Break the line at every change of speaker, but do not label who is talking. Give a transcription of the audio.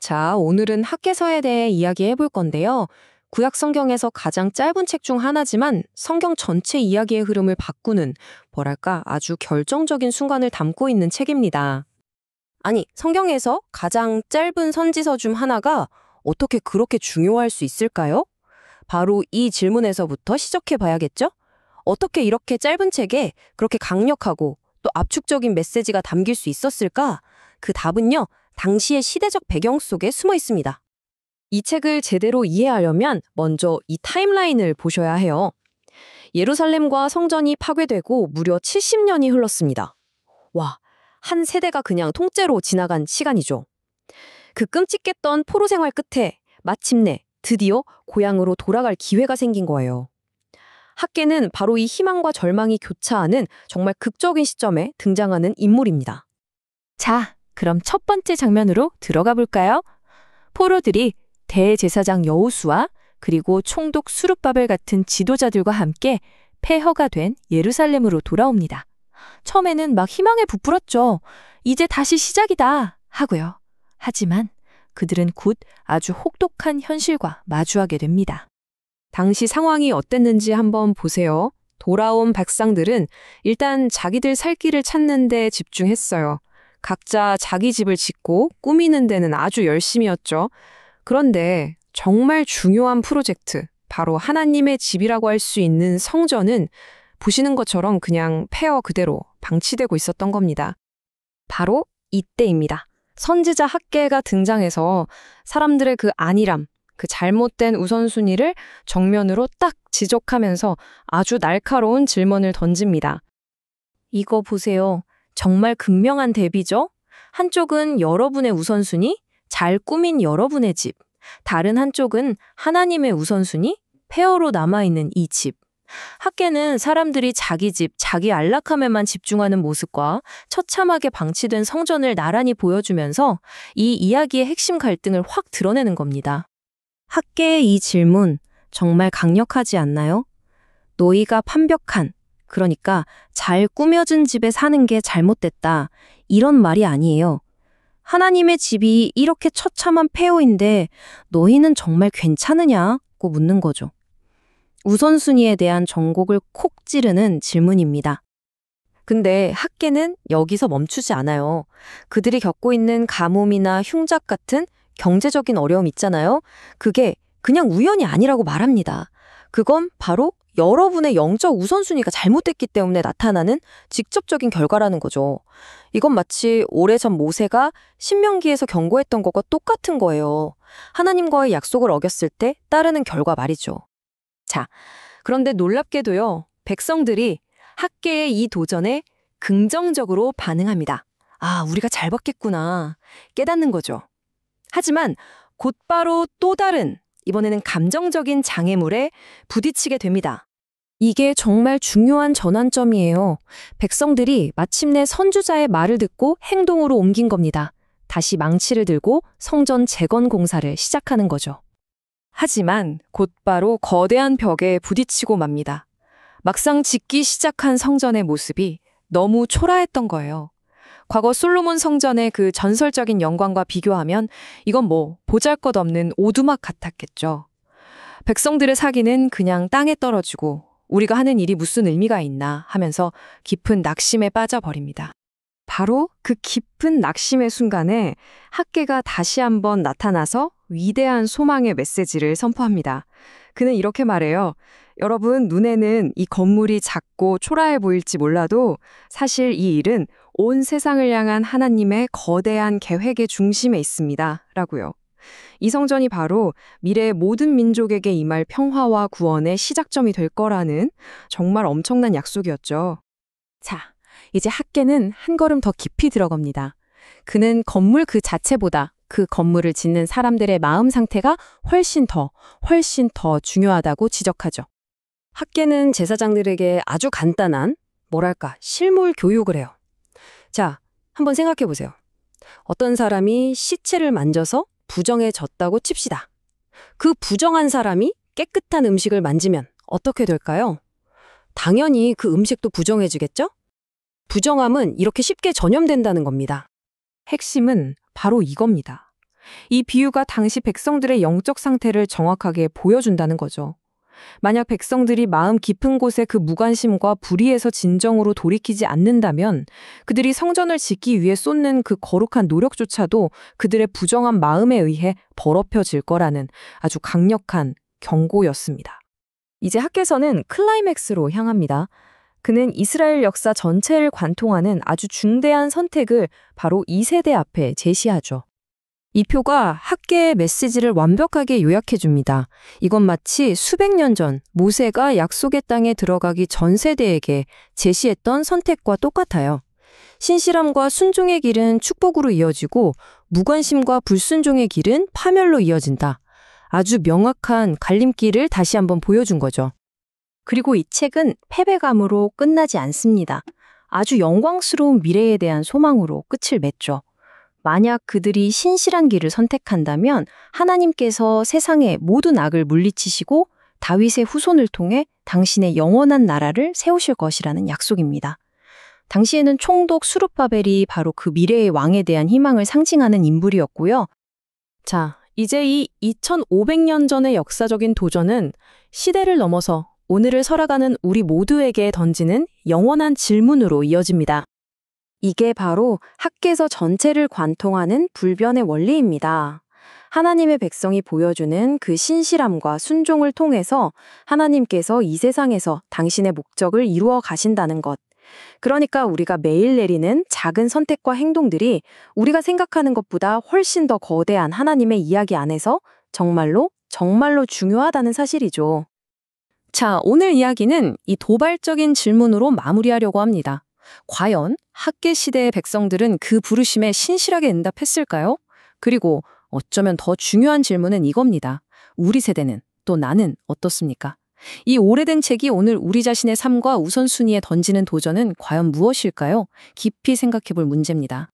자, 오늘은 학개서에 대해 이야기해 볼 건데요. 구약 성경에서 가장 짧은 책 중 하나지만 성경 전체 이야기의 흐름을 바꾸는, 뭐랄까, 아주 결정적인 순간을 담고 있는 책입니다. 아니, 성경에서 가장 짧은 선지서 중 하나가 어떻게 그렇게 중요할 수 있을까요? 바로 이 질문에서부터 시작해 봐야겠죠? 어떻게 이렇게 짧은 책에 그렇게 강력하고 또 압축적인 메시지가 담길 수 있었을까? 그 답은요, 당시의 시대적 배경 속에 숨어 있습니다. 이 책을 제대로 이해하려면 먼저 이 타임라인을 보셔야 해요. 예루살렘과 성전이 파괴되고 무려 70년이 흘렀습니다. 와, 한 세대가 그냥 통째로 지나간 시간이죠. 그 끔찍했던 포로 생활 끝에 마침내 드디어 고향으로 돌아갈 기회가 생긴 거예요. 학개는 바로 이 희망과 절망이 교차하는 정말 극적인 시점에 등장하는 인물입니다.
자, 그럼 첫 번째 장면으로 들어가 볼까요? 포로들이 대제사장 여호수아 그리고 총독 수룹바벨 같은 지도자들과 함께 폐허가 된 예루살렘으로 돌아옵니다. 처음에는 막 희망에 부풀었죠. 이제 다시 시작이다 하고요. 하지만 그들은 곧 아주 혹독한 현실과 마주하게 됩니다.
당시 상황이 어땠는지 한번 보세요. 돌아온 백성들은 일단 자기들 살 길을 찾는 데 집중했어요. 각자 자기 집을 짓고 꾸미는 데는 아주 열심이었죠. 그런데 정말 중요한 프로젝트, 바로 하나님의 집이라고 할 수 있는 성전은 보시는 것처럼 그냥 폐허 그대로 방치되고 있었던 겁니다. 바로 이때입니다. 선지자 학개가 등장해서 사람들의 그 안일함, 그 잘못된 우선순위를 정면으로 딱 지적하면서 아주 날카로운 질문을 던집니다. 이거 보세요. 정말 극명한 대비죠? 한쪽은 여러분의 우선순위, 잘 꾸민 여러분의 집. 다른 한쪽은 하나님의 우선순위, 폐허로 남아있는 이 집. 학개는 사람들이 자기 집, 자기 안락함에만 집중하는 모습과 처참하게 방치된 성전을 나란히 보여주면서 이 이야기의 핵심 갈등을 확 드러내는 겁니다. 학개의 이 질문 정말 강력하지 않나요? 너희가 판벽한, 그러니까 잘 꾸며진 집에 사는 게 잘못됐다. 이런 말이 아니에요. 하나님의 집이 이렇게 처참한 폐허인데 너희는 정말 괜찮으냐고 묻는 거죠. 우선순위에 대한 정곡을 콕 찌르는 질문입니다. 근데 학개는 여기서 멈추지 않아요. 그들이 겪고 있는 가뭄이나 흉작 같은 경제적인 어려움 있잖아요. 그게 그냥 우연이 아니라고 말합니다. 그건 바로 여러분의 영적 우선순위가 잘못됐기 때문에 나타나는 직접적인 결과라는 거죠. 이건 마치 오래전 모세가 신명기에서 경고했던 것과 똑같은 거예요. 하나님과의 약속을 어겼을 때 따르는 결과 말이죠. 자, 그런데 놀랍게도요, 백성들이 학개의 이 도전에 긍정적으로 반응합니다. 아, 우리가 잘 받겠구나 깨닫는 거죠. 하지만 곧바로 또 다른, 이번에는 감정적인 장애물에 부딪히게 됩니다. 이게 정말 중요한 전환점이에요. 백성들이 마침내 선주자의 말을 듣고 행동으로 옮긴 겁니다. 다시 망치를 들고 성전 재건 공사를 시작하는 거죠. 하지만 곧바로 거대한 벽에 부딪히고 맙니다. 막상 짓기 시작한 성전의 모습이 너무 초라했던 거예요. 과거 솔로몬 성전의 그 전설적인 영광과 비교하면 이건 뭐 보잘것없는 오두막 같았겠죠. 백성들의 사기는 그냥 땅에 떨어지고 우리가 하는 일이 무슨 의미가 있나 하면서 깊은 낙심에 빠져버립니다. 바로 그 깊은 낙심의 순간에 학개가 다시 한번 나타나서 위대한 소망의 메시지를 선포합니다. 그는 이렇게 말해요. 여러분, 눈에는 이 건물이 작고 초라해 보일지 몰라도 사실 이 일은 온 세상을 향한 하나님의 거대한 계획의 중심에 있습니다. 라고요. 이 성전이 바로 미래의 모든 민족에게 임할 평화와 구원의 시작점이 될 거라는 정말 엄청난 약속이었죠. 자, 이제 학개는 한 걸음 더 깊이 들어갑니다. 그는 건물 그 자체보다 그 건물을 짓는 사람들의 마음 상태가 훨씬 더 중요하다고 지적하죠. 학개는 제사장들에게 아주 간단한, 뭐랄까, 실물 교육을 해요. 자, 한번 생각해 보세요. 어떤 사람이 시체를 만져서 부정해졌다고 칩시다. 그 부정한 사람이 깨끗한 음식을 만지면 어떻게 될까요? 당연히 그 음식도 부정해지겠죠? 부정함은 이렇게 쉽게 전염된다는 겁니다. 핵심은 바로 이겁니다. 이 비유가 당시 백성들의 영적 상태를 정확하게 보여준다는 거죠. 만약 백성들이 마음 깊은 곳에 그 무관심과 불의에서 진정으로 돌이키지 않는다면 그들이 성전을 짓기 위해 쏟는 그 거룩한 노력조차도 그들의 부정한 마음에 의해 더럽혀질 거라는 아주 강력한 경고였습니다. 이제 학개서는 클라이맥스로 향합니다. 그는 이스라엘 역사 전체를 관통하는 아주 중대한 선택을 바로 2세대 앞에 제시하죠. 이 표가 학계의 메시지를 완벽하게 요약해 줍니다. 이건 마치 수백 년 전 모세가 약속의 땅에 들어가기 전 세대에게 제시했던 선택과 똑같아요. 신실함과 순종의 길은 축복으로 이어지고 무관심과 불순종의 길은 파멸로 이어진다. 아주 명확한 갈림길을 다시 한번 보여준 거죠. 그리고 이 책은 패배감으로 끝나지 않습니다. 아주 영광스러운 미래에 대한 소망으로 끝을 맺죠. 만약 그들이 신실한 길을 선택한다면 하나님께서 세상의 모든 악을 물리치시고 다윗의 후손을 통해 당신의 영원한 나라를 세우실 것이라는 약속입니다. 당시에는 총독 수룹바벨이 바로 그 미래의 왕에 대한 희망을 상징하는 인물이었고요. 자, 이제 이 2500년 전의 역사적인 도전은 시대를 넘어서 오늘을 살아가는 우리 모두에게 던지는 영원한 질문으로 이어집니다. 이게 바로 학개서 전체를 관통하는 불변의 원리입니다. 하나님의 백성이 보여주는 그 신실함과 순종을 통해서 하나님께서 이 세상에서 당신의 목적을 이루어 가신다는 것. 그러니까 우리가 매일 내리는 작은 선택과 행동들이 우리가 생각하는 것보다 훨씬 더 거대한 하나님의 이야기 안에서 정말로 중요하다는 사실이죠. 자, 오늘 이야기는 이 도발적인 질문으로 마무리하려고 합니다. 과연 학개 시대의 백성들은 그 부르심에 신실하게 응답했을까요? 그리고 어쩌면 더 중요한 질문은 이겁니다. 우리 세대는, 또 나는 어떻습니까? 이 오래된 책이 오늘 우리 자신의 삶과 우선순위에 던지는 도전은 과연 무엇일까요? 깊이 생각해 볼 문제입니다.